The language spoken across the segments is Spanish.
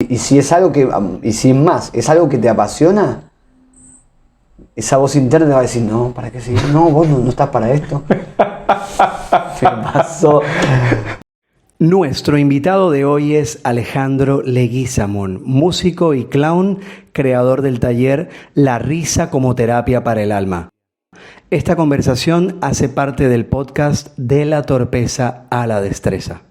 Y si es algo que, y si es más, es algo que te apasiona, esa voz interna te va a decir, no, ¿para qué seguir? No, vos no estás para esto. ¿Qué pasó? Nuestro invitado de hoy es Alejandro Leguizamón, músico y clown, creador del taller La Risa como Terapia para el Alma. Esta conversación hace parte del podcast De la Torpeza a la Destreza.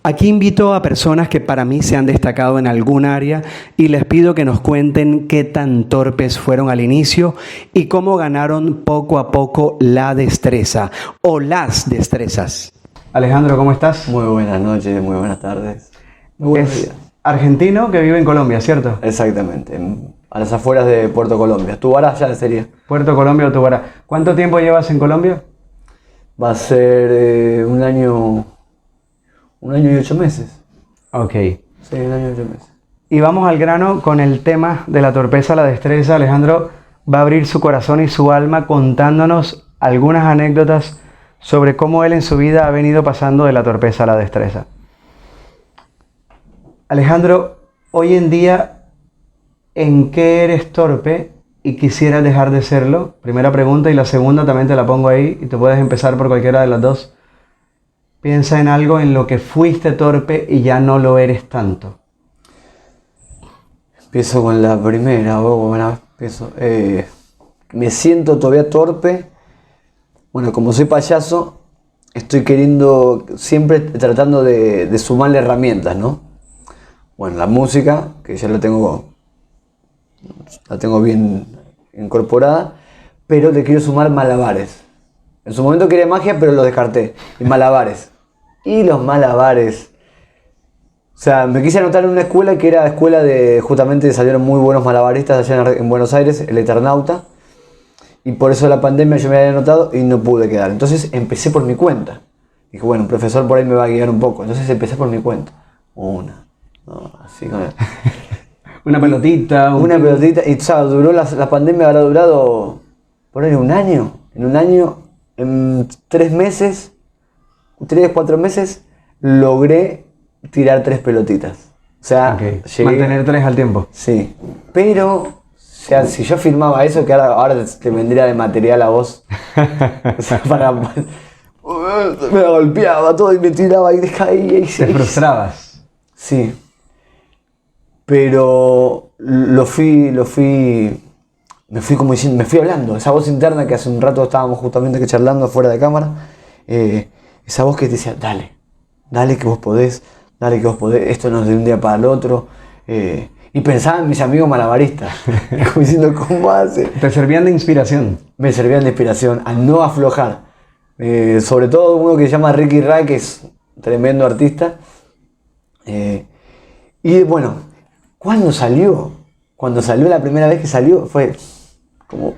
Aquí invito a personas que para mí se han destacado en algún área y les pido que nos cuenten qué tan torpes fueron al inicio y cómo ganaron poco a poco la destreza o las destrezas. Alejandro, ¿cómo estás? Muy buenas noches, muy buenas tardes. Muy buenos días. Argentino que vive en Colombia, ¿cierto? Exactamente, a las afueras de Puerto Colombia. ¿Tubará ya sería? Puerto Colombia o Tubará. ¿Cuánto tiempo llevas en Colombia? Va a ser un año y 8 meses. Ok. Sí, 1 año y 8 meses. Y vamos al grano con el tema de la torpeza a la destreza. Alejandro va a abrir su corazón y su alma contándonos algunas anécdotas sobre cómo él en su vida ha venido pasando de la torpeza a la destreza. Alejandro, hoy en día, ¿en qué eres torpe y quisieras dejar de serlo? Primera pregunta, y la segunda también te la pongo ahí y tú puedes empezar por cualquiera de las dos. Piensa en algo en lo que fuiste torpe y ya no lo eres tanto. Empiezo con la primera. Me siento todavía torpe. Bueno, como soy payaso, estoy siempre tratando de sumarle herramientas, ¿no? Bueno, la música, que ya la tengo bien incorporada, pero le quiero sumar malabares. En su momento quería magia, pero lo descarté. Y malabares. Y los malabares. O sea, me quise anotar en una escuela que era escuela justamente salieron muy buenos malabaristas allá en Buenos Aires, el Eternauta. Y por eso la pandemia yo me había anotado y no pude quedar. Entonces empecé por mi cuenta. Dije, bueno, un profesor por ahí me va a guiar un poco. Entonces empecé por mi cuenta. Así con Una pelotita. Una pelotita. Y ¿sabes? La pandemia habrá durado por ahí un año. En un año, en 3 meses, 3, 4 meses, logré tirar 3 pelotitas. O sea, llegué... Mantener 3 al tiempo. Sí. Pero, o sea, si yo filmaba eso, que ahora te vendría de material a vos. O sea, me golpeaba todo y me tiraba y caía y ¿Te frustrabas? Sí. Pero me fui como diciendo, me fui hablando. Esa voz interna que hace un rato estábamos justamente charlando fuera de cámara. Esa voz que te decía, dale que vos podés, esto no es de un día para el otro. Y pensaba en mis amigos malabaristas, como diciendo, ¿cómo hace? ¿Te servían de inspiración? Me servían de inspiración a no aflojar. Sobre todo uno que se llama Ricky Ray, que es un tremendo artista. Y bueno, ¿cuándo salió? Cuando salió la primera vez que salió, fue como...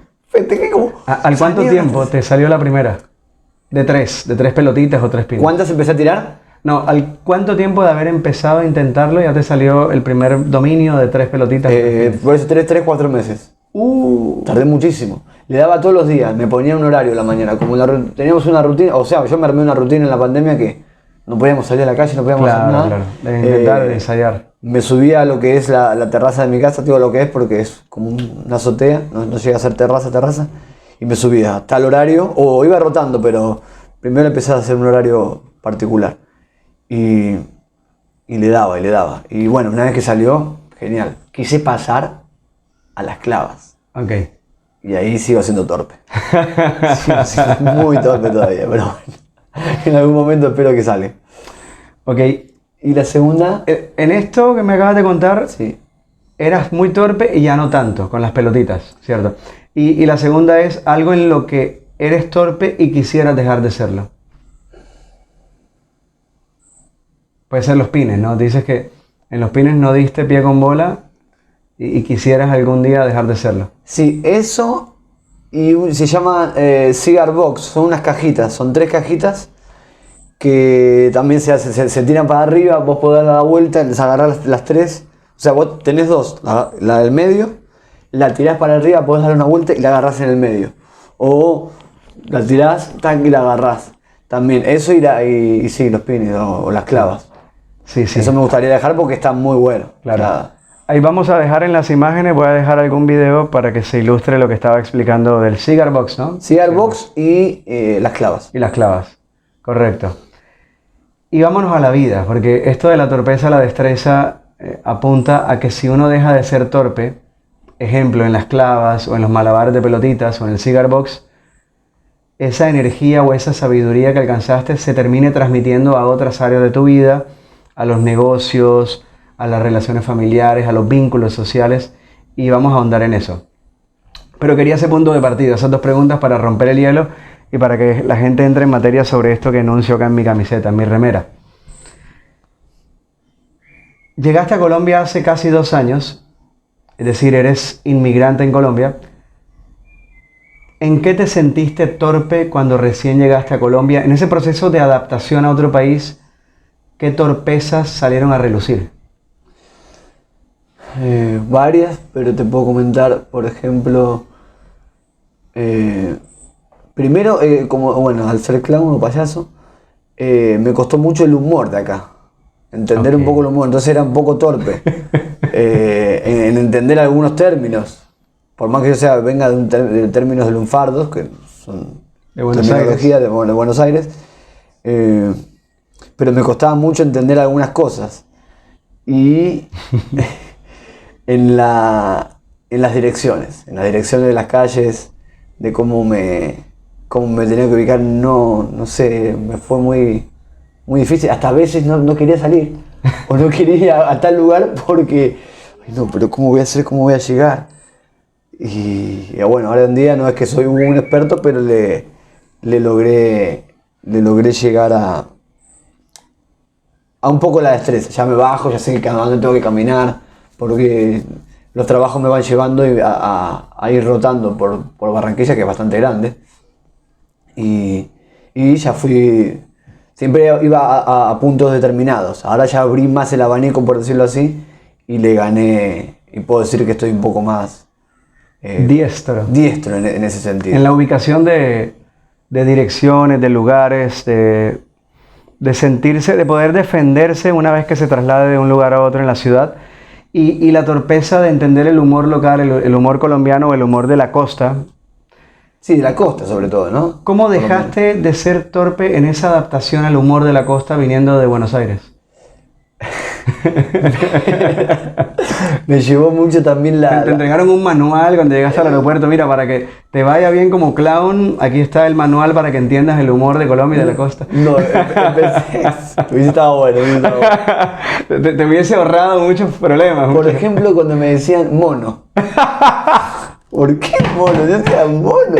¿Al cuánto tiempo te salió la primera? De 3 pelotitas o 3 pinos. ¿Cuántas empecé a tirar? No, ¿al cuánto tiempo de haber empezado a intentarlo ya te salió el primer dominio de 3 pelotitas? Por eso 3, 4 meses. Tardé muchísimo. Le daba todos los días, me ponía un horario a la mañana. Como teníamos una rutina, o sea, yo me armé una rutina en la pandemia que no podíamos salir a la calle, no podíamos hacer nada. Claro, de intentar ensayar. Me subía a lo que es la terraza de mi casa, digo lo que es porque es como una azotea, no llega a ser terraza. Y me subía a tal horario, o iba rotando, pero primero empecé a hacer un horario particular. Y le daba. Y bueno, una vez que salió, genial. Quise pasar a las clavas. Ok. Y ahí sigo siendo torpe. Sigo siendo muy torpe todavía, pero bueno. En algún momento espero que salga. Ok. ¿Y la segunda? En esto que me acabas de contar, sí, eras muy torpe y ya no tanto, con las pelotitas, ¿cierto? Y la segunda es algo en lo que eres torpe y quisieras dejar de serlo. Puede ser los pines, ¿no? Dices que en los pines no diste pie con bola y quisieras algún día dejar de serlo. Sí, eso y se llama cigar box, son unas cajitas, son 3 cajitas que también se tiran para arriba, vos podés dar la vuelta, les agarrás las 3, o sea, vos tenés 2, la del medio, la tirás para arriba, podés dar una vuelta y la agarrás en el medio. O la tirás, tac, y la agarrás. También, eso y sí, los pines o las clavas. Sí, sí. Eso me gustaría dejar porque está muy bueno. Claro. O sea, Ahí vamos a dejar en las imágenes, voy a dejar algún video para que se ilustre lo que estaba explicando del cigar box, ¿no? cigar box y las clavas. Y las clavas, correcto. Y vámonos a la vida, porque esto de la torpeza a la destreza apunta a que si uno deja de ser torpe, ejemplo, en las clavas o en los malabares de pelotitas o en el cigar box, esa energía o esa sabiduría que alcanzaste se termine transmitiendo a otras áreas de tu vida, a los negocios, a las relaciones familiares, a los vínculos sociales, y vamos a ahondar en eso. Pero quería ese punto de partida, esas dos preguntas para romper el hielo y para que la gente entre en materia sobre esto que enuncio acá en mi camiseta, en mi remera. Llegaste a Colombia hace casi 2 años, es decir, eres inmigrante en Colombia. ¿En qué te sentiste torpe cuando recién llegaste a Colombia? En ese proceso de adaptación a otro país, ¿qué torpezas salieron a relucir? Varias, pero te puedo comentar, por ejemplo, primero, como bueno, al ser clown o payaso, me costó mucho el humor de acá, entender un poco el humor, entonces era un poco torpe en entender algunos términos, por más que yo venga de términos de lunfardos, que son de Buenos terminología de Buenos Aires, pero me costaba mucho entender algunas cosas. Y en las direcciones de las calles, de cómo me tenía que ubicar, no sé, me fue muy difícil. Hasta a veces no quería salir, o no quería ir a tal lugar porque, ay no, pero ¿cómo voy a hacer? ¿Cómo voy a llegar? Y bueno, ahora en día no es que soy un experto, pero le logré llegar a un poco la destreza. Ya me bajo, ya sé que a dónde tengo que caminar, porque los trabajos me van llevando a ir rotando por Barranquilla, que es bastante grande. Y ya fui, siempre iba a puntos determinados. Ahora ya abrí más el abanico, por decirlo así, y le gané, y puedo decir que estoy un poco más diestro en ese sentido. En la ubicación de direcciones, de lugares, de sentirse, de poder defenderse una vez que se traslade de un lugar a otro en la ciudad, y la torpeza de entender el humor local, el humor colombiano o el humor de la costa. Sí, de la costa sobre todo, ¿no? ¿Cómo dejaste de ser torpe en esa adaptación al humor de la costa viniendo de Buenos Aires? Me llevó mucho también Te entregaron un manual cuando llegaste al aeropuerto. Mira, para que te vaya bien como clown, aquí está el manual para que entiendas el humor de Colombia y de la costa. No, empecé. Hubiese estado bueno. Te hubiese ahorrado muchos problemas. Por ejemplo, cuando me decían mono. ¿Por qué mono? Yo decía mono.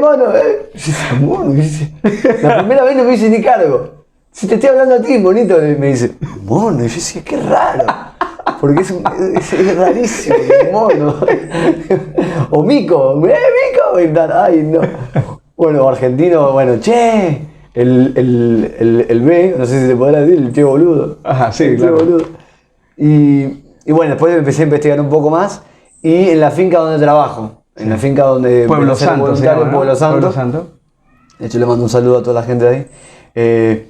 Mono, Yo decía mono. La primera vez no me hice ni cargo. Si te estoy hablando a ti, monito, me dice, mono. Y yo decía, qué raro. Porque es rarísimo, mono. O mico, mico. Ay, no. Bueno, argentino, bueno, che. El B, no sé si se podrá decir, el che boludo. Ajá, sí, el claro. Che boludo. Y bueno, después empecé a investigar un poco más. Y en la finca donde trabajo, en la finca donde... Pueblo Santo, voluntario, ¿no? Pueblo Santo. Pueblo Santo. De hecho, le mando un saludo a toda la gente de ahí.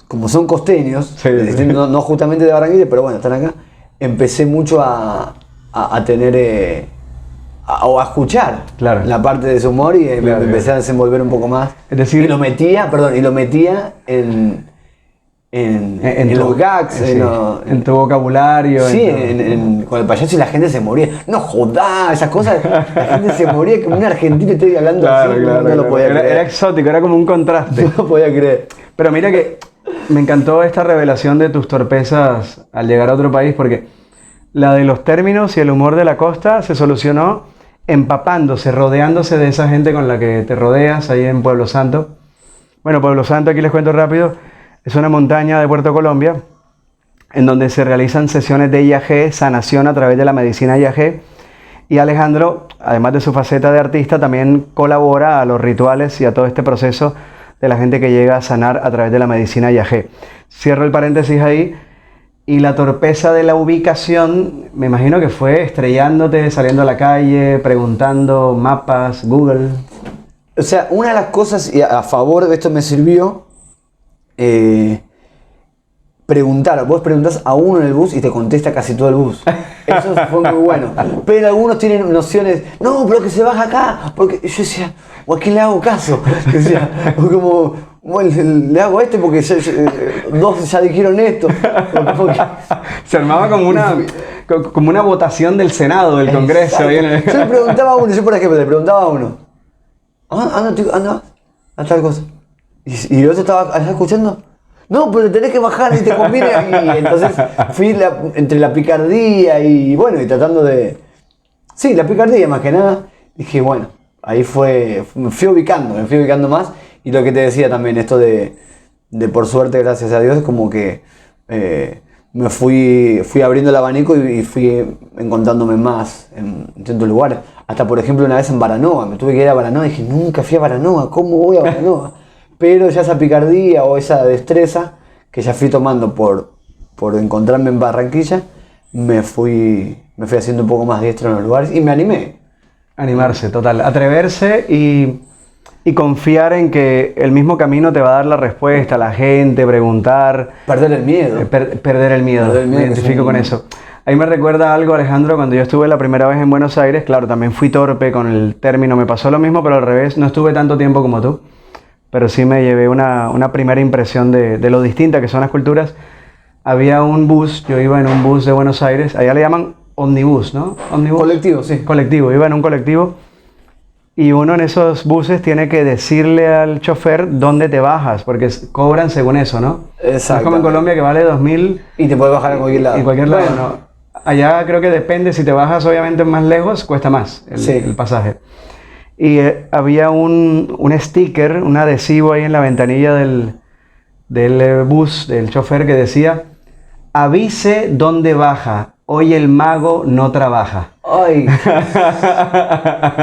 Como son costeños, Sí. no justamente de Barranquilla, pero bueno, están acá, empecé mucho a tener, o a escuchar Claro. la parte de su humor, y me empecé a desenvolver un poco más. Es decir, y lo metía en los gags, sí, en tu vocabulario. Sí, con el payaso, y la gente se moría. No jodá, esas cosas. La gente se moría, que un argentino esté hablando Claro, así. claro, no lo podía creer. Era exótico, era como un contraste. No lo podía creer. Pero mira que me encantó esta revelación de tus torpezas al llegar a otro país, porque la de los términos y el humor de la costa se solucionó empapándose, rodeándose de esa gente con la que te rodeas ahí en Pueblo Santo. Bueno, Pueblo Santo, aquí les cuento rápido, es una montaña de Puerto Colombia en donde se realizan sesiones de IAG, sanación a través de la medicina IAG. Y Alejandro, además de su faceta de artista, también colabora a los rituales y a todo este proceso de la gente que llega a sanar a través de la medicina IAG. Cierro el paréntesis ahí. Y la torpeza de la ubicación, me imagino que fue estrellándote, saliendo a la calle, preguntando mapas, Google. O sea, una de las cosas, y a favor de esto me sirvió, preguntar. Vos preguntás a uno en el bus y te contesta casi todo el bus. Eso fue muy bueno. Pero algunos tienen nociones, no, pero que se baja acá. Porque yo decía, ¿o a quién le hago caso? Decía, como, bueno, le hago a este porque dos ya dijeron esto. Porque... Se armaba como una votación del Senado, del Congreso. Ahí en el... Yo le preguntaba a uno, yo por ejemplo, le preguntaba a uno, anda, a tal cosa. Y el otro estaba escuchando. No, pero tenés que bajar y te conviene. Y entonces fui entre la picardía y bueno, y tratando de... Sí, la picardía más que nada. Dije, bueno, ahí me fui ubicando más. Y lo que te decía también, esto de por suerte, gracias a Dios, como que me fui abriendo el abanico y fui encontrándome más en ciertos lugares. Hasta por ejemplo una vez en Baranoa, me tuve que ir a Baranoa y dije, nunca fui a Baranoa, ¿cómo voy a Baranoa? Pero ya esa picardía o esa destreza que ya fui tomando por encontrarme en Barranquilla, me fui haciendo un poco más diestro en los lugares y me animé. Animarse, total. Atreverse y confiar en que el mismo camino te va a dar la respuesta, la gente, preguntar. Perder el miedo. Perder el miedo. Me identifico con eso. Ahí me recuerda algo, Alejandro, cuando yo estuve la primera vez en Buenos Aires, claro, también fui torpe con el término, me pasó lo mismo, pero al revés, no estuve tanto tiempo como tú. Pero sí me llevé una primera impresión de lo distinta que son las culturas. Había un bus, yo iba en un bus de Buenos Aires, allá le llaman omnibus, ¿no? Omnibus. Colectivo, sí. Colectivo, iba en un colectivo y uno en esos buses tiene que decirle al chofer dónde te bajas, porque cobran según eso, ¿no? Exacto. Es como en Colombia que vale 2.000. Y te puedes bajar en cualquier lado. En cualquier lado, bueno. ¿No? Allá creo que depende, si te bajas obviamente más lejos, cuesta más el pasaje. Y había un sticker, un adhesivo ahí en la ventanilla del bus, del chofer, que decía: avise dónde baja, hoy el mago no trabaja. Ay,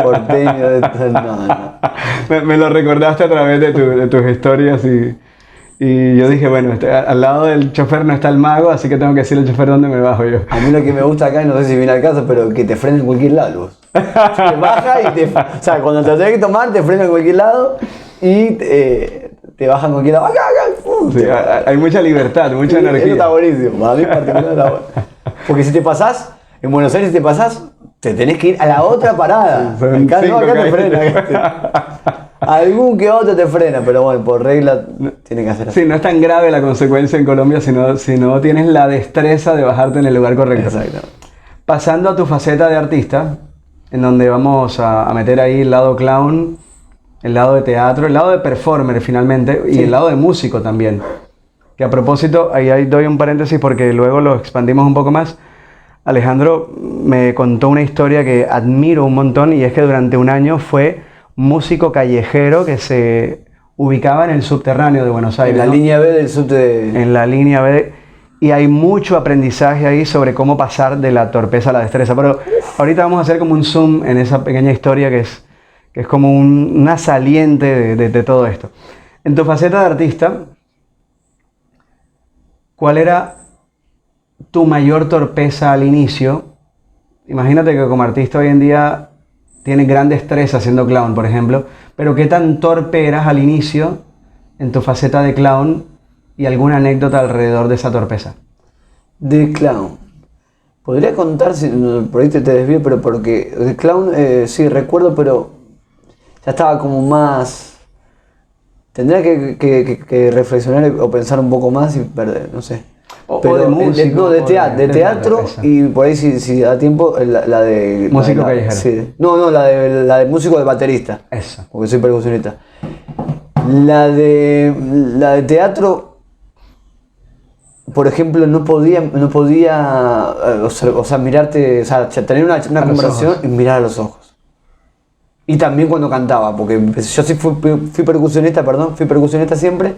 porteño de no. Me lo recordaste a través de tus historias y yo dije, bueno, al lado del chofer no está el mago, así que tengo que decirle al chofer dónde me bajo yo. A mí lo que me gusta acá, no sé si viene al caso, pero que te frene en cualquier lado el bus. Te baja y o sea, cuando te tenés que tomar, te frena en cualquier lado y te baja en cualquier lado. Acá, sí, hay mucha libertad, mucha energía. Eso está buenísimo. A mí particular está bueno. Porque si te pasás, en Buenos Aires te pasás, te tenés que ir a la otra parada. Acá te frena. Algún que otro te frena, pero bueno, por regla tiene que hacer así. Sí, no es tan grave la consecuencia en Colombia si no tienes la destreza de bajarte en el lugar correcto. Exacto. Pasando a tu faceta de artista, en donde vamos a meter ahí el lado clown, el lado de teatro, el lado de performer finalmente, y el lado de músico también. Que a propósito, ahí doy un paréntesis porque luego lo expandimos un poco más. Alejandro me contó una historia que admiro un montón, y es que durante un año fue músico callejero que se ubicaba en el subterráneo de Buenos Aires. En la línea B del subte. En la línea B. Y hay mucho aprendizaje ahí sobre cómo pasar de la torpeza a la destreza. Pero ahorita vamos a hacer como un zoom en esa pequeña historia que es como una saliente de todo esto. En tu faceta de artista, ¿cuál era tu mayor torpeza al inicio? Imagínate que como artista hoy en día tienes gran destreza haciendo clown, por ejemplo, pero ¿qué tan torpe eras al inicio en tu faceta de clown y alguna anécdota alrededor de esa torpeza? De clown. Podría contar, si por ahí te desvío, pero porque de clown sí recuerdo, pero ya estaba como más... Tendría que reflexionar o pensar un poco más y perder, no sé. Pero, o de músico. De teatro y por ahí si da tiempo la de... Músico callejero. Sí. No, la de músico de baterista. Eso. Porque soy percusionista. La de teatro, por ejemplo, no podía o sea, mirarte, o sea, tener una conversación y mirar a los ojos. Y también cuando cantaba, porque yo sí fui percusionista siempre,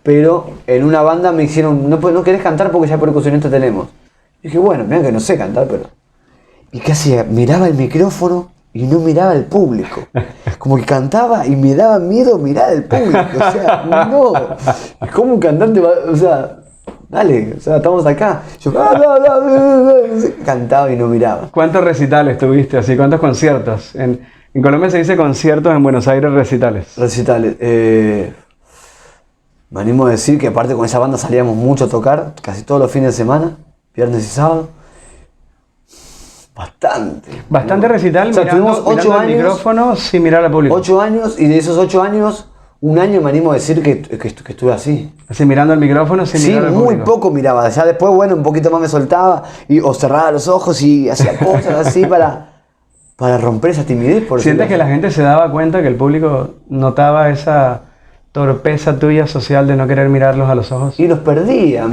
pero en una banda me dijeron, no querés cantar porque ya percusionista tenemos. Y dije, bueno, mira que no sé cantar, pero... ¿Y qué hacía? Miraba el micrófono y no miraba al público. Como que cantaba y me daba miedo mirar al público. O sea, no. ¿Cómo un cantante va...? O sea, dale, o sea, estamos acá. Yo cantaba y no miraba. ¿Cuántos recitales tuviste así? ¿Cuántos conciertos? En Colombia se dice conciertos, en Buenos Aires recitales. Recitales. Me animo a decir que aparte con esa banda salíamos mucho a tocar, casi todos los fines de semana, viernes y sábado. Bastante recital, o sea, tuvimos 8 al años, micrófono sin mirar al público. 8 años, y de esos 8 años, un año me animo a decir que estuve así. Así mirando al micrófono sin mirar al público. Sí, muy poco miraba. Ya después, bueno, un poquito más me soltaba o cerraba los ojos y hacía cosas así para romper esa timidez. ¿Sientes que la gente se daba cuenta que el público notaba esa torpeza tuya social de no querer mirarlos a los ojos? Y los perdía,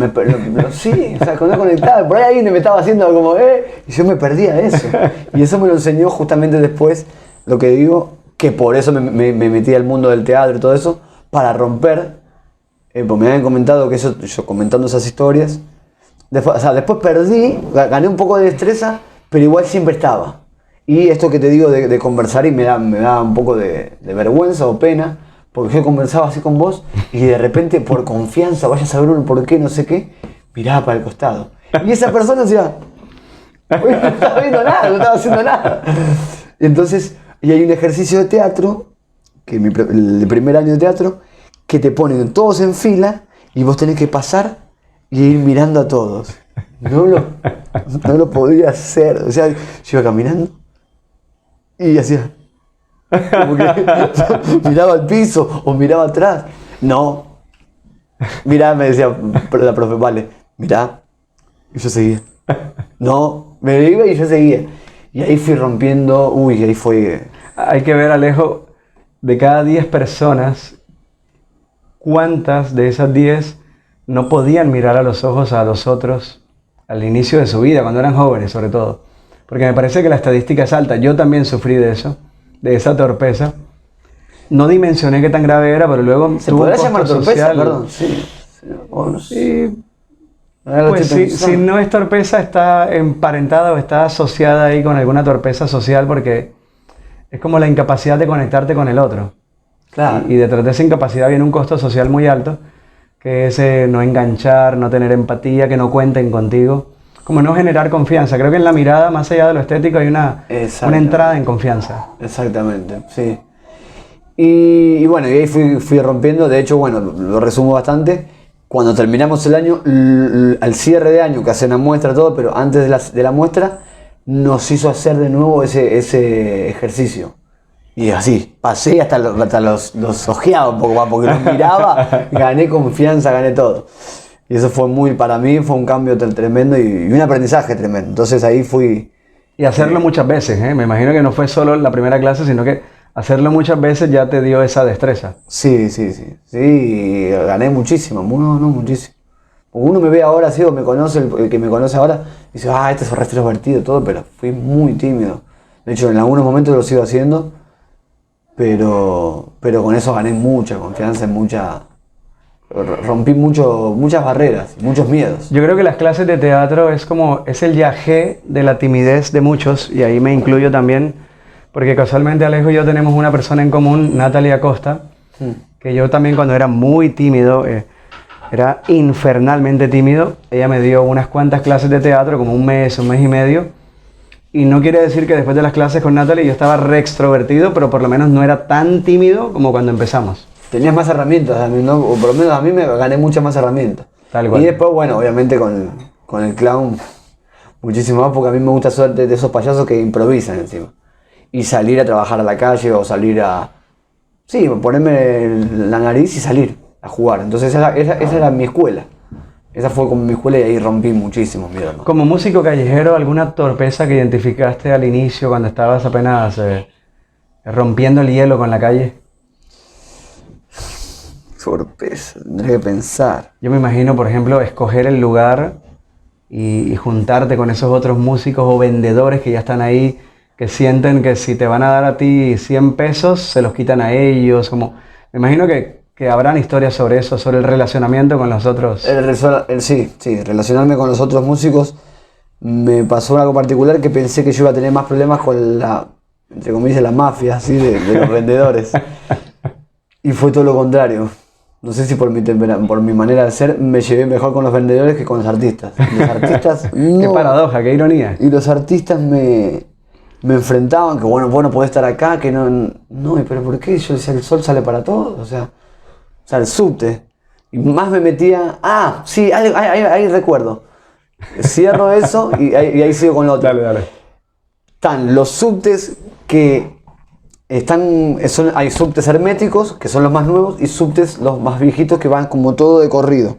sí, o sea, cuando no conectaba, por ahí alguien me estaba haciendo como, y yo me perdía eso. Y eso me lo enseñó justamente después, lo que digo, que por eso me metí al mundo del teatro y todo eso, para romper, pues me habían comentado que eso, yo comentando esas historias, después perdí, gané un poco de destreza, pero igual siempre estaba. Y esto que te digo de conversar y me da un poco de vergüenza o pena, porque yo conversaba así con vos y de repente por confianza, vaya a saber uno por qué, no sé qué, miraba para el costado. Y esa persona decía, no estaba viendo nada, no estaba haciendo nada. Y entonces, y hay un ejercicio de teatro, que el primer año de teatro, que te ponen todos en fila y vos tenés que pasar y ir mirando a todos. No lo podía hacer. O sea, yo iba caminando y hacía... Como que miraba al piso o miraba atrás. No. Mirá, me decía la profe, vale, mirá. Y yo seguía. No, me iba y yo seguía. Y ahí fui rompiendo, ahí fue... Hay que ver, Alejo, de cada 10 personas, ¿cuántas de esas 10 no podían mirar a los ojos a los otros al inicio de su vida, cuando eran jóvenes sobre todo? Porque me parece que la estadística es alta. Yo también sufrí de eso, de esa torpeza. No dimensioné qué tan grave era, pero luego ¿se podrá llamar torpeza? Perdón, sí. Sí. Pues si no es torpeza, está emparentada o está asociada ahí con alguna torpeza social, porque es como la incapacidad de conectarte con el otro. Claro. Y detrás de esa incapacidad viene un costo social muy alto, que es no enganchar, no tener empatía, que no cuenten contigo. Como no generar confianza. Creo que en la mirada, más allá de lo estético, hay una entrada en confianza. Exactamente, sí. Y bueno, y ahí fui rompiendo. De hecho, bueno, lo resumo bastante. Cuando terminamos el año, al cierre de año, que hacen la muestra, todo, pero antes de la muestra, nos hizo hacer de nuevo ese ejercicio. Y así, pasé hasta los ojeaba un poco más, porque los miraba, gané confianza, gané todo. Y eso fue para mí fue un cambio tremendo y un aprendizaje tremendo. Entonces ahí fui... Y hacerlo muchas veces, ¿eh? Me imagino que no fue solo la primera clase, sino que hacerlo muchas veces ya te dio esa destreza. Sí, y gané muchísimo, muchísimo. Uno me ve ahora así, o me conoce, el que me conoce ahora, y dice, este es extrovertido, todo, pero fui muy tímido. De hecho, en algunos momentos lo sigo haciendo, pero con eso gané mucha confianza, rompí muchas barreras, muchos miedos. Yo creo que las clases de teatro es el viaje de la timidez de muchos, y ahí me incluyo también, porque casualmente Alejo y yo tenemos una persona en común, Natalia Acosta, que yo también cuando era muy tímido, era infernalmente tímido, ella me dio unas cuantas clases de teatro, como un mes y medio, y no quiere decir que después de las clases con Natalia yo estaba re extrovertido, pero por lo menos no era tan tímido como cuando empezamos. Tenías más herramientas, ¿no? O por lo menos a mí me gané muchas más herramientas. Tal cual. Y después, bueno, obviamente con el clown, muchísimo más, porque a mí me gusta ser de esos payasos que improvisan encima. Y salir a trabajar a la calle o salir a... Sí, ponerme la nariz y salir a jugar. Entonces esa era mi escuela. Esa fue como mi escuela y ahí rompí muchísimo miedo, ¿no? Como músico callejero, ¿alguna torpeza que identificaste al inicio cuando estabas apenas rompiendo el hielo con la calle? Torpeza, tendré que pensar. Yo me imagino, por ejemplo, escoger el lugar y juntarte con esos otros músicos o vendedores que ya están ahí, que sienten que si te van a dar a ti 100 pesos, se los quitan a ellos. Me imagino que habrán historias sobre eso, sobre el relacionamiento con los otros. Sí, relacionarme con los otros músicos. Me pasó algo particular que pensé que yo iba a tener más problemas con entre comillas, la mafia, ¿sí? de los vendedores. Y fue todo lo contrario. no sé si por por mi manera de ser, me llevé mejor con los vendedores que con los artistas. Y los artistas no. Qué paradoja, qué ironía. Y los artistas me enfrentaban, que bueno, vos no podés estar acá, que no, pero ¿por qué? Yo decía, el sol sale para todos, o sea, el subte. Y más me metía, sí, ahí recuerdo. Cierro eso y ahí sigo con lo otro. Dale. Están los subtes que hay subtes herméticos, que son los más nuevos, y subtes los más viejitos que van como todo de corrido,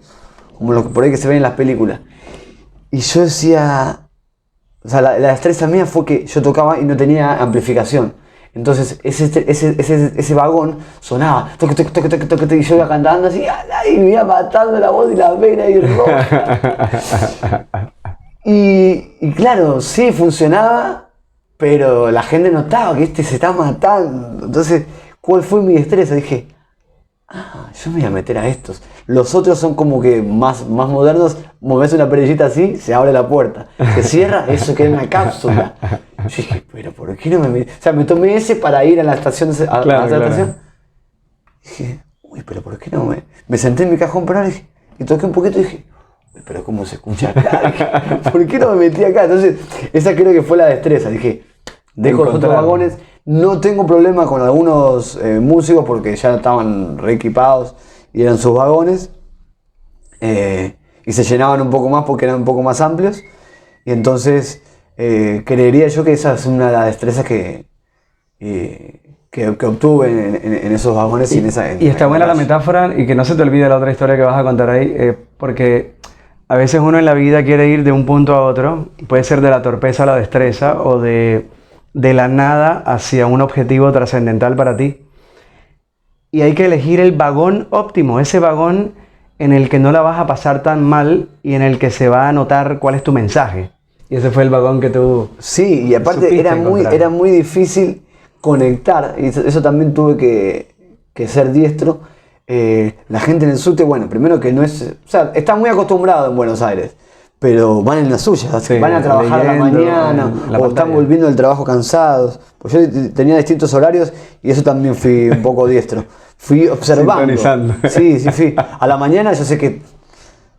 como lo que por ahí que se ven en las películas. Y yo decía, o sea, la destreza mía fue que yo tocaba y no tenía amplificación. Entonces ese vagón sonaba, toque, y yo iba cantando así, y me iba matando la voz y la vena y roja. Y claro, sí, funcionaba, pero la gente notaba que se está matando. Entonces, ¿cuál fue mi destreza? Dije, yo me voy a meter a estos. Los otros son como que más modernos. Movés una perillita así, se abre la puerta. Se cierra, eso queda en una cápsula. Yo dije, pero ¿por qué no me metí? O sea, me tomé ese para ir a la estación. Estación. Dije, pero ¿por qué no me senté en mi cajón penal y toqué un poquito y dije, pero ¿cómo se escucha acá? Dije, ¿por qué no me metí acá? Entonces, esa creo que fue la destreza. Dije, dejo los otros vagones. No tengo problema con algunos músicos porque ya estaban reequipados y eran sus vagones. Y se llenaban un poco más porque eran un poco más amplios. Y entonces, creería yo que esa es una de las destrezas que obtuve en esos vagones. Y está buena la metáfora, y que no se te olvide la otra historia que vas a contar ahí, porque a veces uno en la vida quiere ir de un punto a otro. Puede ser de la torpeza a la destreza, o de la nada hacia un objetivo trascendental para ti. Y hay que elegir el vagón óptimo, ese vagón en el que no la vas a pasar tan mal y en el que se va a notar cuál es tu mensaje. Y ese fue el vagón que tú... Sí, y aparte era muy difícil conectar, y eso también tuve que ser diestro. La gente en el subte, bueno, primero que no es... O sea, está muy acostumbrado en Buenos Aires, pero van en la suya, sí, van a trabajar a la mañana, o están volviendo del trabajo cansados. Pues yo tenía distintos horarios y eso también fui un poco diestro. Fui observando. Sintonizando. Sí, fui. A la mañana yo sé que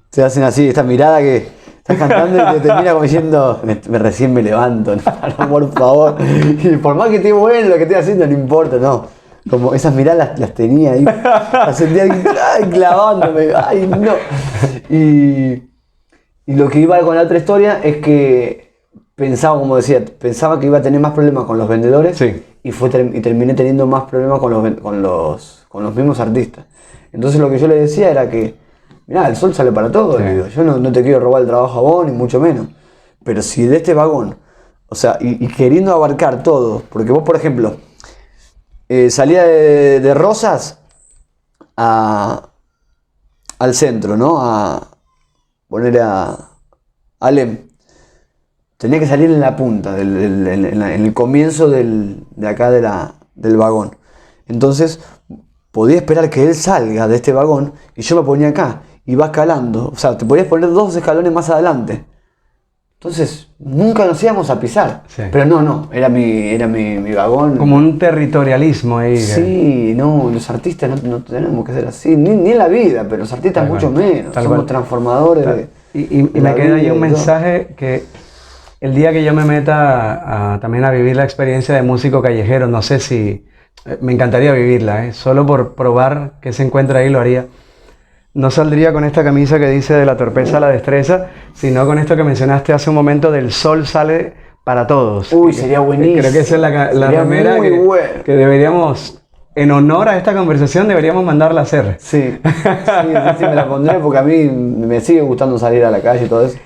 te hacen así, esta mirada que estás cantando y te mira como diciendo, recién me levanto, no, por favor. Y por más que esté bueno lo que esté haciendo, no importa, no. Como esas miradas las tenía ahí, las sentía clavándome, no. Y lo que iba con la otra historia es que pensaba que iba a tener más problemas con los vendedores. Sí. Y terminé teniendo más problemas con los mismos artistas. Entonces lo que yo le decía era que, mirá, el sol sale para todos. Sí. Yo no te quiero robar el trabajo a vos, ni mucho menos. Pero si de este vagón, o sea, y queriendo abarcar todo, porque vos, por ejemplo, salía de Rosas al centro, ¿no? A poner a Alem. Tenía que salir en la punta, en el comienzo de acá del vagón. Entonces, podía esperar que él salga de este vagón y yo me ponía acá. Y va escalando. O sea, te podías poner 2 escalones más adelante. Entonces, nunca nos íbamos a pisar. Sí. Pero no, era mi vagón. Como un territorialismo ahí. Sí, no, los artistas no tenemos que ser así. Ni en la vida, pero los artistas mucho menos. Somos transformadores. Y me queda ahí un mensaje que el día que yo me meta también a vivir la experiencia de músico callejero, no sé si... me encantaría vivirla, solo por probar qué se encuentra ahí lo haría. No saldría con esta camisa que dice de la torpeza a la destreza, sino con esto que mencionaste hace un momento del sol sale para todos. Uy, sería buenísimo. Creo que esa es la remera que deberíamos, en honor a esta conversación, deberíamos mandarla a hacer. Sí, me la pondré porque a mí me sigue gustando salir a la calle y todo eso.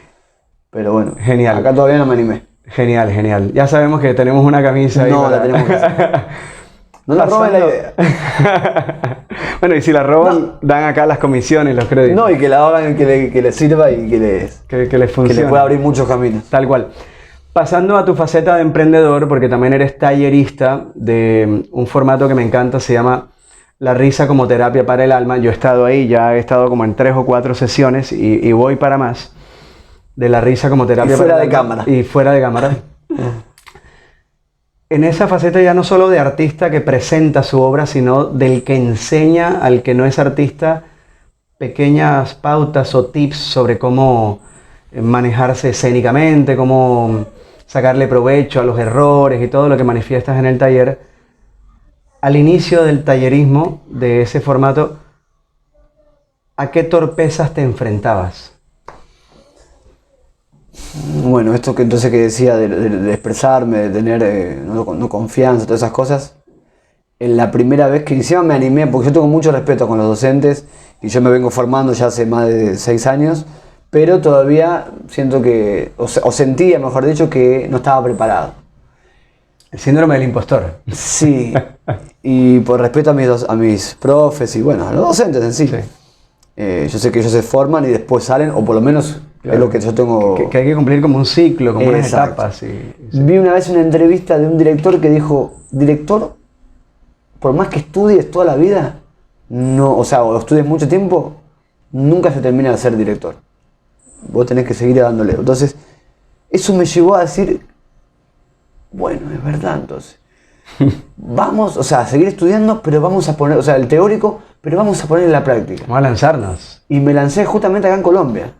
Pero bueno, genial. Acá todavía no me animé. Genial. Ya sabemos que tenemos una camisa ahí. No, la tenemos que hacer. No la roben la idea. Bueno, y si la roban, dan acá las comisiones, los créditos. No, y que la hagan, que les sirva y que les funcione. Que les pueda abrir muchos caminos. Tal cual. Pasando a tu faceta de emprendedor, porque también eres tallerista de un formato que me encanta, se llama La risa como terapia para el alma. Yo he estado ahí, ya he estado como en 3 o 4 sesiones y voy para más. De la risa como terapia para el alma. Y fuera de cámara. en esa faceta ya no solo de artista que presenta su obra, sino del que enseña al que no es artista pequeñas pautas o tips sobre cómo manejarse escénicamente, cómo sacarle provecho a los errores y todo lo que manifiestas en el taller. Al inicio del tallerismo, de ese formato, ¿a qué torpezas te enfrentabas? Bueno, esto que entonces que decía de expresarme, de tener no confianza, todas esas cosas, en la primera vez que encima me animé, porque yo tengo mucho respeto con los docentes y yo me vengo formando ya hace más de 6 años, pero todavía siento que, o sentía, mejor dicho, que no estaba preparado. El síndrome del impostor. Sí, y por respeto a mis profes y bueno, a los docentes en sí. Sí. Yo sé que ellos se forman y después salen, o por lo menos Claro. es lo que yo tengo. Que hay que cumplir como un ciclo, como unas Exacto. etapas. Vi una vez una entrevista de un director que dijo, director, por más que estudies toda la vida, no, o sea, o estudies mucho tiempo, nunca se termina de ser director. Vos tenés que seguir dándole. Entonces, eso me llevó a decir, bueno, es verdad, entonces. Vamos, o sea, a seguir estudiando, pero vamos a poner, o sea, el teórico, pero vamos a poner en la práctica. Vamos a lanzarnos. Y me lancé justamente acá en Colombia.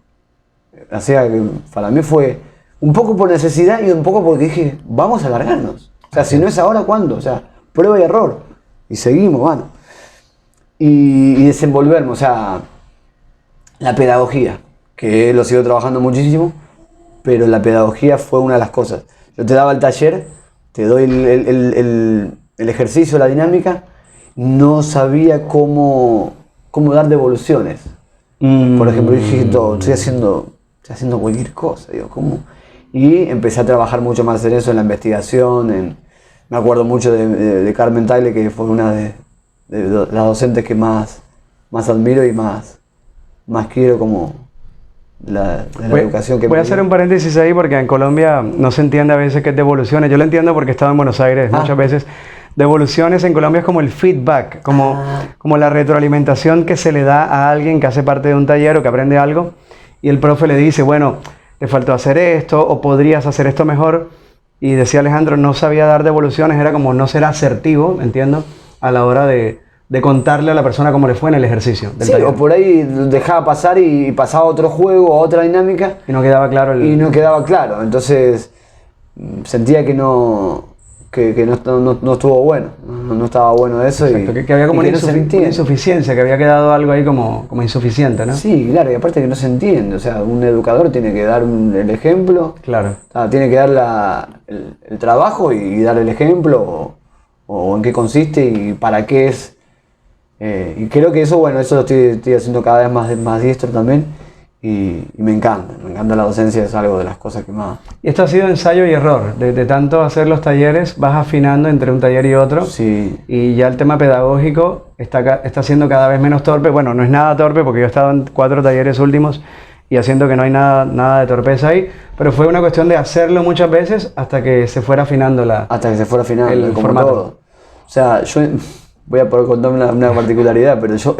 O sea, que para mí fue un poco por necesidad y un poco porque dije, vamos a alargarnos. O sea, si no es ahora, ¿cuándo? O sea, prueba y error. Y seguimos, bueno. Y desenvolverme, o sea, la pedagogía, que lo sigo trabajando muchísimo, pero la pedagogía fue una de las cosas. Yo te daba el taller, te doy el ejercicio, la dinámica, no sabía cómo dar devoluciones. Por ejemplo, dije, estoy haciendo cualquier cosa, digo, ¿cómo? Y empecé a trabajar mucho más en eso, en la investigación, me acuerdo mucho de Carmen Tagle, que fue una de las docentes que más admiro y más quiero como de la educación que voy a me dio. hacer un paréntesis ahí porque en Colombia no se entiende a veces qué es devoluciones. Yo lo entiendo porque he estado en Buenos Aires muchas veces. Devoluciones en Colombia es como el feedback, como la retroalimentación que se le da a alguien que hace parte de un taller o que aprende algo y el profe le dice, bueno, te faltó hacer esto o podrías hacer esto mejor. Y decía Alejandro, no sabía dar devoluciones, era como no ser asertivo, entiendo, a la hora de contarle a la persona cómo le fue en el ejercicio del Sí, taller. o por ahí dejaba pasar y pasaba a otro juego, a otra dinámica. Y no quedaba claro Y no quedaba claro. Entonces sentía que no estuvo bueno. No estaba bueno eso. Exacto, que había como y una, que no se una entiende. insuficiencia, que había quedado algo ahí como insuficiente, ¿no? Sí, claro, y aparte que no se entiende. O sea, un educador tiene que dar el ejemplo. Claro. Tiene que dar el trabajo y dar el ejemplo o en qué consiste y para qué es. Y creo que eso, bueno, eso lo estoy haciendo cada vez más diestro también y me encanta la docencia, es algo de las cosas que más... Y esto ha sido ensayo y error, de tanto hacer los talleres vas afinando entre un taller y otro Sí. y ya el tema pedagógico está siendo cada vez menos torpe. Bueno, no es nada torpe porque yo he estado en 4 talleres últimos y haciendo que no hay nada de torpeza ahí, pero fue una cuestión de hacerlo muchas veces hasta que se fuera afinando Hasta que se fuera afinando, el como formato. todo. O sea, yo voy a poder contar una particularidad, pero yo,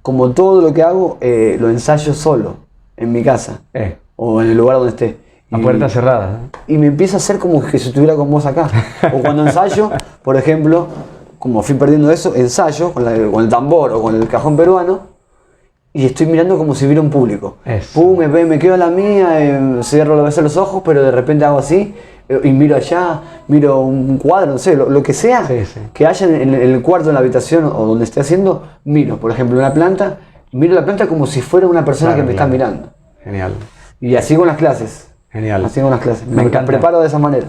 como todo lo que hago, lo ensayo solo, en mi casa, o en el lugar donde esté. A puerta cerrada, ¿no? Y me empieza a hacer como que si estuviera con vos acá. O cuando ensayo, por ejemplo, como fui perdiendo eso, ensayo con el tambor o con el cajón peruano, y estoy mirando como si hubiera un público. Eso. Pum, me quedo a la mía, cierro a veces los ojos, pero de repente hago así, y miro allá, miro un cuadro, no sé, lo que sea, Sí, sí. que haya en el cuarto, en la habitación o donde esté haciendo, miro. Por ejemplo, una planta, miro la planta como si fuera una persona Claro, que me claro. está mirando. Genial, Y así con las clases. genial. Así con las clases. Me encanta. Preparo de esa manera.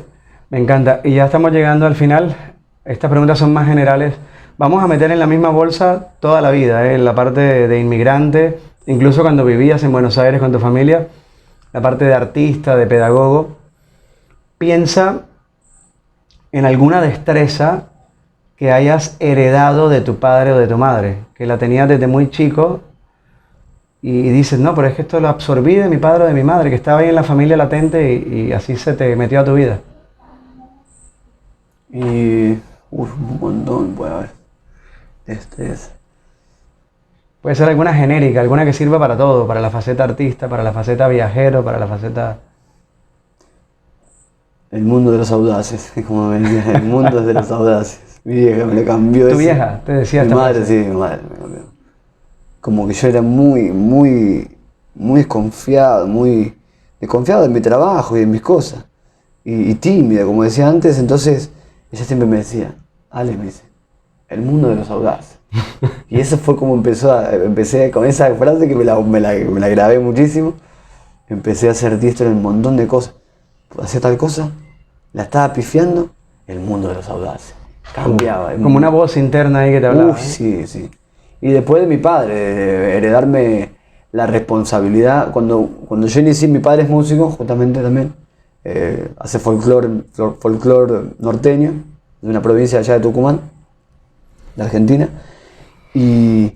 Me encanta. Y ya estamos llegando al final. Estas preguntas son más generales. Vamos a meter en la misma bolsa toda la vida, en la parte de inmigrante, incluso cuando vivías en Buenos Aires con tu familia, la parte de artista, de pedagogo. Piensa en alguna destreza que hayas heredado de tu padre o de tu madre, que la tenías desde muy chico y dices, no, pero es que esto lo absorbí de mi padre o de mi madre, que estaba ahí en la familia latente y así se te metió a tu vida. Y un montón puede haber. Destreza. Puede ser alguna genérica, alguna que sirva para todo, para la faceta artista, para la faceta viajero, para la faceta... El mundo de los audaces, como me decía, el mundo es de los audaces. Mi vieja me lo cambió. ¿Tu vieja te decía Mi esta madre, frase? sí, mi madre me cambió. Como que yo era muy desconfiado, muy desconfiado de mi trabajo y de mis cosas. Y tímida, como decía antes, entonces ella siempre me decía, Ale, me dice, el mundo de los audaces. Y eso fue como empecé con esa frase que me la grabé muchísimo. Empecé a hacer diestro en un montón de cosas. Hacía tal cosa, la estaba pifiando, el mundo de los audaces. Cambiaba. Como una voz interna ahí que te hablaba. Uy, sí, sí. Y después de mi padre, de heredarme la responsabilidad. Cuando yo inicié, mi padre es músico, justamente también. Hace folclore norteño, de una provincia allá de Tucumán, de Argentina. Y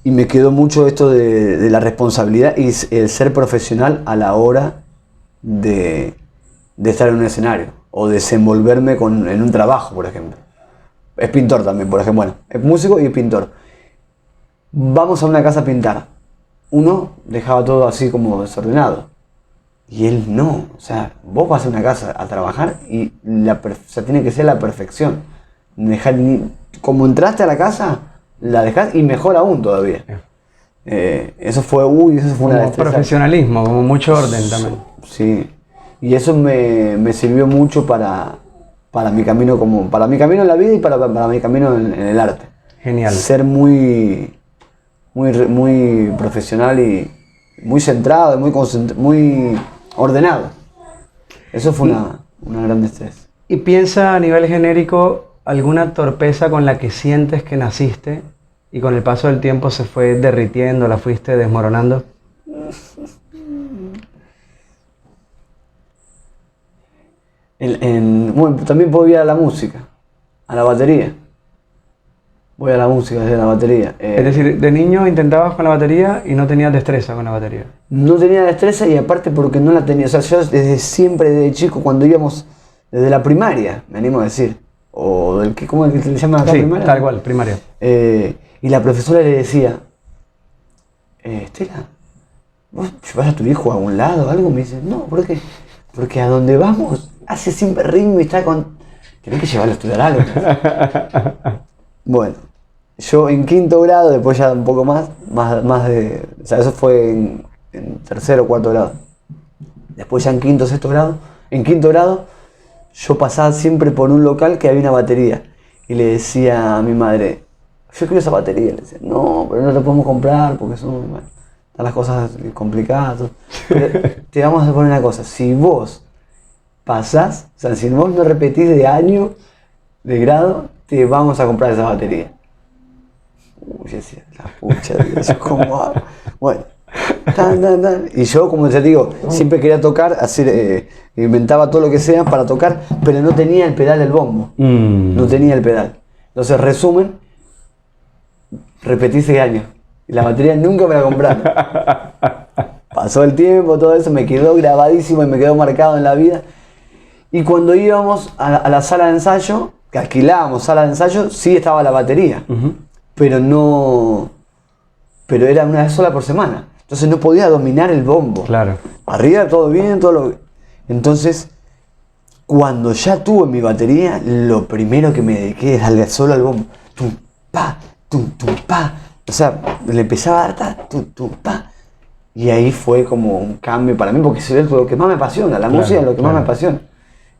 me quedó mucho esto de la responsabilidad y el ser profesional a la hora de estar en un escenario o desenvolverme en un trabajo, por ejemplo. Es pintor también, por ejemplo. Bueno, es músico y es pintor. Vamos a una casa a pintar. Uno dejaba todo así como desordenado. Y él no. O sea, vos vas a una casa a trabajar y o sea, tiene que ser la perfección. Dejar como entraste a la casa, la dejás y mejor aún todavía. Eso fue una Como destreza. profesionalismo, como mucho orden también. Sí. Y eso me sirvió mucho para mi camino para mi camino en la vida y para mi camino en el arte. Genial. Ser muy profesional y muy centrado, muy ordenado. Eso fue una gran destreza. Y piensa a nivel genérico alguna torpeza con la que sientes que naciste y con el paso del tiempo se fue derritiendo, la fuiste desmoronando. Bueno, también puedo ir a la música, a la batería. Voy a la música desde la batería. Es decir, de niño intentabas con la batería y no tenías destreza con la batería. No tenía destreza y aparte porque no la tenía. O sea, yo desde siempre, desde chico, cuando íbamos desde la primaria, me animo a decir, o ¿cómo es que se le llama acá Sí, primaria? tal cual, primaria. Y la profesora le decía, Estela, ¿vos llevas a tu hijo a algún lado o algo? Me dice, no, ¿por qué? Porque a donde vamos hace siempre ritmo y está con... Tenés que llevarlo a estudiar algo. Bueno, yo en quinto grado, después ya un poco más o sea, eso fue en tercero o cuarto grado. Después ya en quinto grado, yo pasaba siempre por un local que había una batería. Y le decía a mi madre, yo quiero esa batería. Le decía, no, pero no la podemos comprar porque están las cosas complicadas. Pero te vamos a poner una cosa, si vos pasás, o sea, si vos no repetís de año, de grado, te vamos a comprar esa batería. Uy, decía, la pucha, Dios, ¿cómo hago? Bueno, y yo, como ya te digo, siempre quería tocar, inventaba todo lo que sea para tocar, pero no tenía el pedal del bombo. No tenía el pedal. Entonces, resumen, repetí 6 años. Y la batería nunca me la compraron. Pasó el tiempo, todo eso me quedó grabadísimo y me quedó marcado en la vida. Y cuando íbamos a la sala de ensayo, que alquilábamos sala de ensayo, sí estaba la batería. Pero era una vez sola por semana. Entonces no podía dominar el bombo. Claro. Arriba todo bien, Entonces, cuando ya tuve mi batería, lo primero que me dediqué es darle solo al bombo. Tum, pa, tum, pa. O sea, le empezaba a dar tum, pa. Y ahí fue como un cambio para mí, porque es lo que más me apasiona. La música es lo que más me apasiona.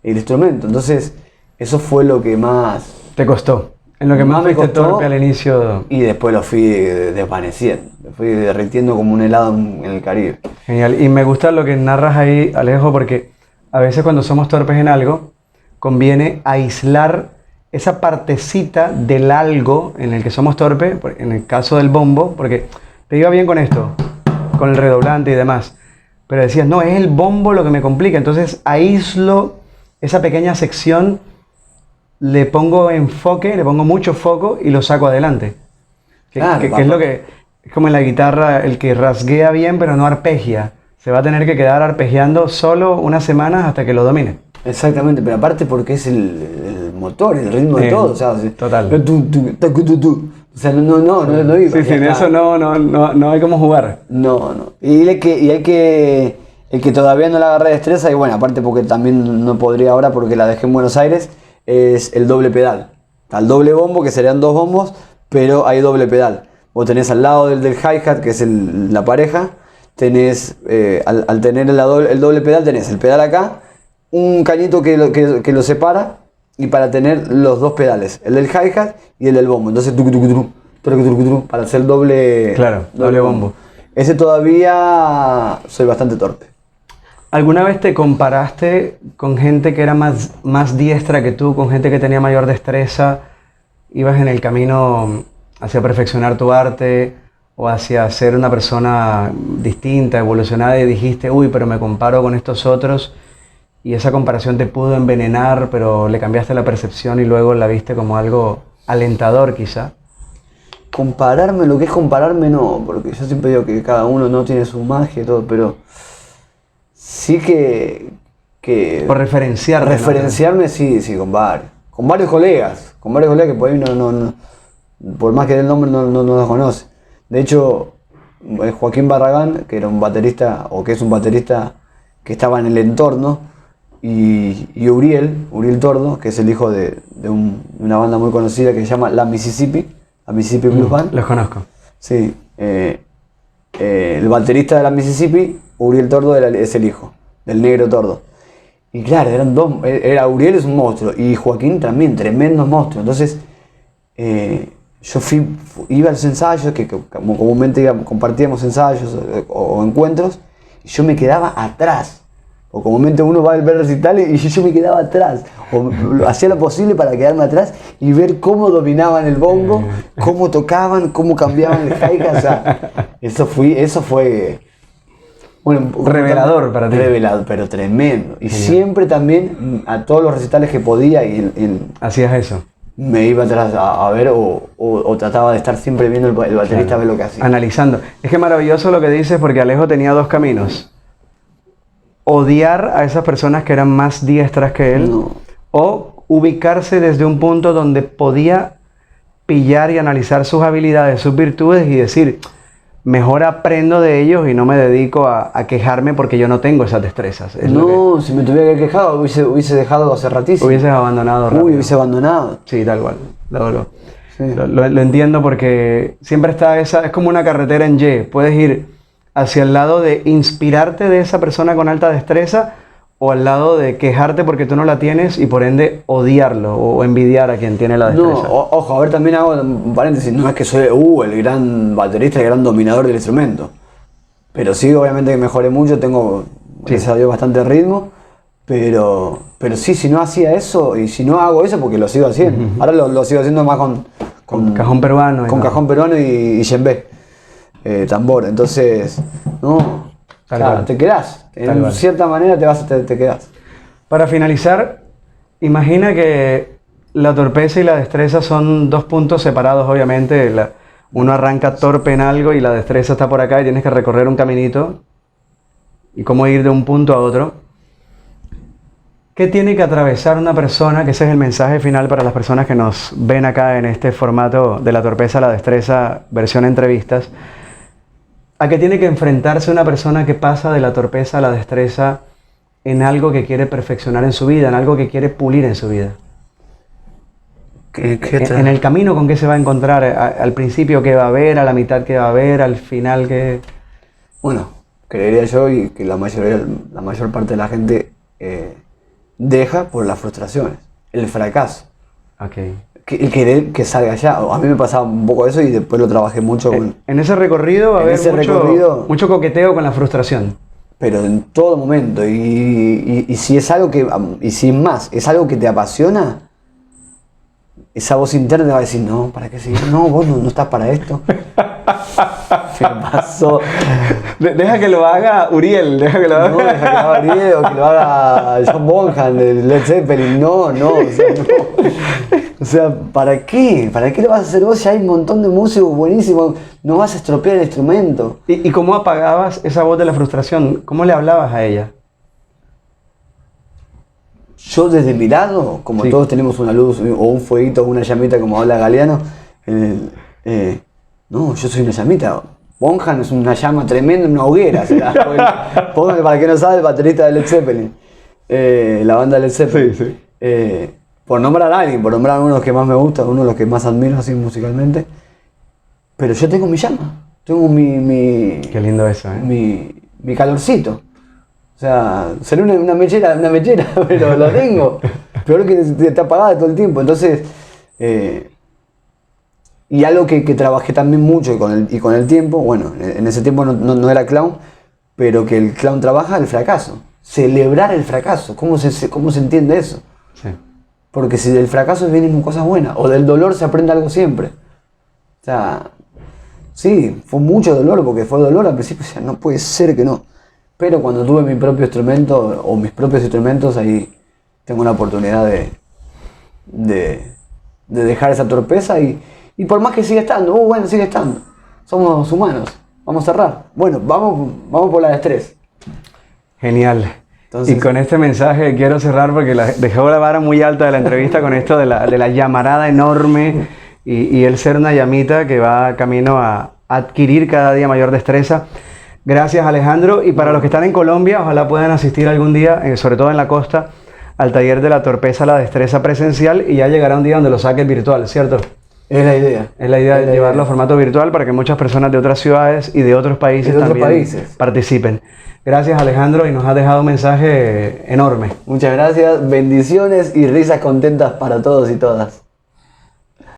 El instrumento. Entonces, eso fue lo que más... Te costó. En lo que más me costó torpe al inicio. Y después lo fui desvaneciendo. Lo fui derritiendo como un helado en el Caribe. Genial. Y me gusta lo que narras ahí, Alejo, porque a veces cuando somos torpes en algo, conviene aislar esa partecita del algo en el que somos torpes, en el caso del bombo, porque te iba bien con esto, con el redoblante y demás. Pero decías, no, es el bombo lo que me complica. Entonces aíslo esa pequeña sección, le pongo enfoque, le pongo mucho foco y lo saco adelante. Que es lo que es como en la guitarra, el que rasguea bien pero no arpegia. Se va a tener que quedar arpegiando solo unas semanas hasta que lo domine. Exactamente, pero aparte porque es el motor, el ritmo de todo. O sea, total. O sea, no iba. Sí, sin eso no hay cómo jugar. No. Y hay que El que todavía no le agarré destreza, y bueno, aparte porque también no podría ahora porque la dejé en Buenos Aires, es el doble pedal. Al doble bombo, que serían 2 bombos, pero hay doble pedal. Vos tenés al lado del hi-hat, que es la pareja, tenés, al tener el doble pedal, tenés el pedal acá, un cañito que lo separa, y para tener los 2 pedales, el del hi-hat y el del bombo. Entonces, para hacer doble, claro, doble bombo. Ese todavía soy bastante torpe. ¿Alguna vez te comparaste con gente que era más diestra que tú, con gente que tenía mayor destreza? ¿Ibas en el camino hacia perfeccionar tu arte o hacia ser una persona distinta, evolucionada y dijiste, uy, pero me comparo con estos otros? Y esa comparación te pudo envenenar, pero le cambiaste la percepción y luego la viste como algo alentador quizá. Compararme, lo que es compararme no, porque yo siempre digo que cada uno no tiene su magia y todo, pero sí que por referenciarte, referenciarme, ¿no? Sí, con varios colegas que por ahí no por más que dé el nombre no los conoce. De hecho, Joaquín Barragán, que era un baterista, o que es un baterista que estaba en el entorno, y Uriel Tordo, que es el hijo de una banda muy conocida que se llama La Mississippi Blues Band. Los conozco. Sí, el baterista de La Mississippi, Uriel Tordo, es el hijo del Negro Tordo. Y claro, eran dos, Uriel es un monstruo y Joaquín también, tremendos monstruos. Entonces, yo iba a los ensayos, que como comúnmente compartíamos ensayos o encuentros, y yo me quedaba atrás. O comúnmente uno va a ver recitales y yo me quedaba atrás. O hacía lo posible para quedarme atrás y ver cómo dominaban el bongo, cómo tocaban, cómo cambiaban el hi-hat. O sea, eso fue bueno, revelador para ti. Revelador, pero tremendo. Y genial. Siempre también a todos los recitales que podía hacías eso. Me iba atrás a ver o trataba de estar siempre viendo el baterista, claro, a ver lo que hacía. Analizando. Es que maravilloso lo que dices porque Alejo tenía 2 caminos. Odiar a esas personas que eran más diestras que él, no, o ubicarse desde un punto donde podía pillar y analizar sus habilidades, sus virtudes y decir, mejor aprendo de ellos y no me dedico a quejarme porque yo no tengo esas destrezas. No, si me tuviera que quejar hubiese dejado hace ratísimo. Hubieses abandonado rápido. Hubiese abandonado. Sí, tal cual. Sí. Lo entiendo porque siempre está es como una carretera en Y. Puedes ir hacia el lado de inspirarte de esa persona con alta destreza o al lado de quejarte porque tú no la tienes y por ende odiarlo o envidiar a quien tiene la destreza. No, ojo, a ver, también hago un paréntesis, no es que soy el gran baterista, el gran dominador del instrumento, pero sí, obviamente que mejoré mucho, tengo, gracias a Dios, bastante ritmo, pero sí, si no hacía eso y si no hago eso, porque lo sigo haciendo, ahora lo sigo haciendo más con cajón peruano. Con cajón peruano y djembe. Tambor, entonces no, claro, te quedás, en cierta manera te quedás. Para finalizar, imagina que la torpeza y la destreza son 2 puntos separados, obviamente. Uno arranca torpe en algo y la destreza está por acá y tienes que recorrer un caminito y cómo ir de un punto a otro. ¿Qué tiene que atravesar una persona? Que ese es el mensaje final para las personas que nos ven acá en este formato de la torpeza a la destreza, versión entrevistas. ¿A qué tiene que enfrentarse una persona que pasa de la torpeza a la destreza en algo que quiere perfeccionar en su vida, en algo que quiere pulir en su vida? En el camino, ¿con qué se va a encontrar? Al principio, ¿qué va a haber? A la mitad, ¿qué va a haber? Al final, ¿qué? Bueno, creería yo y que la mayor parte de la gente deja por las frustraciones, el fracaso. Okay. El querer que salga allá. A mí me pasaba un poco eso y después lo trabajé mucho. En ese recorrido va a haber mucho coqueteo con la frustración. Pero en todo momento. Y si es algo y si es algo que te apasiona, esa voz interna te va a decir, no, ¿para qué seguir? No, vos no estás para esto. ¿Qué pasó? Deja que lo haga Uriel, deja que lo haga. No, deja que lo haga Uriel o que lo haga John Bonham de Led Zeppelin. No. O sea, ¿para qué? ¿Para qué lo vas a hacer vos? Ya hay un montón de músicos buenísimos. No vas a estropear el instrumento. ¿Y cómo apagabas esa voz de la frustración? ¿Cómo le hablabas a ella? Yo desde mi lado, como todos tenemos una luz o un fueguito o una llamita como habla Galeano, no, yo soy una llamita. Bonham es una llama tremenda, una hoguera. Bonham, para el que no sabe, el baterista de Led Zeppelin. La banda de Led Zeppelin. Sí, sí. Por nombrar a alguien, por nombrar a uno de los que más me gusta, uno de los que más admiro así musicalmente. Pero yo tengo mi llama, tengo Qué lindo eso, mi calorcito. O sea, seré una mechera, pero lo tengo. Peor que está apagada todo el tiempo. Entonces, y algo que trabajé también mucho y con el tiempo, bueno, en ese tiempo no era clown, pero que el clown trabaja el fracaso. Celebrar el fracaso. ¿Cómo se entiende eso? Sí. Porque si del fracaso vienen cosas buenas, o del dolor se aprende algo siempre. O sea, sí, fue mucho dolor, porque fue dolor al principio, o sea, no puede ser que no. Pero cuando tuve mi propio instrumento, o mis propios instrumentos, ahí tengo una oportunidad de dejar esa torpeza y por más que siga estando, bueno, sigue estando. Somos humanos, vamos a cerrar. Bueno, vamos por la destreza. Genial. Entonces, y con este mensaje quiero cerrar porque dejó la vara muy alta de la entrevista con esto de la llamarada enorme y el ser una llamita que va camino a adquirir cada día mayor destreza. Gracias, Alejandro. Y para los que están en Colombia, ojalá puedan asistir algún día, sobre todo en la costa, al taller de la torpeza a la destreza presencial, y ya llegará un día donde lo saques virtual, ¿cierto? es la idea. Es la idea de llevarlo a formato virtual para que muchas personas de otras ciudades y de otros países también participen. Gracias, Alejandro, y nos has dejado un mensaje enorme. Muchas gracias, bendiciones y risas contentas para todos y todas.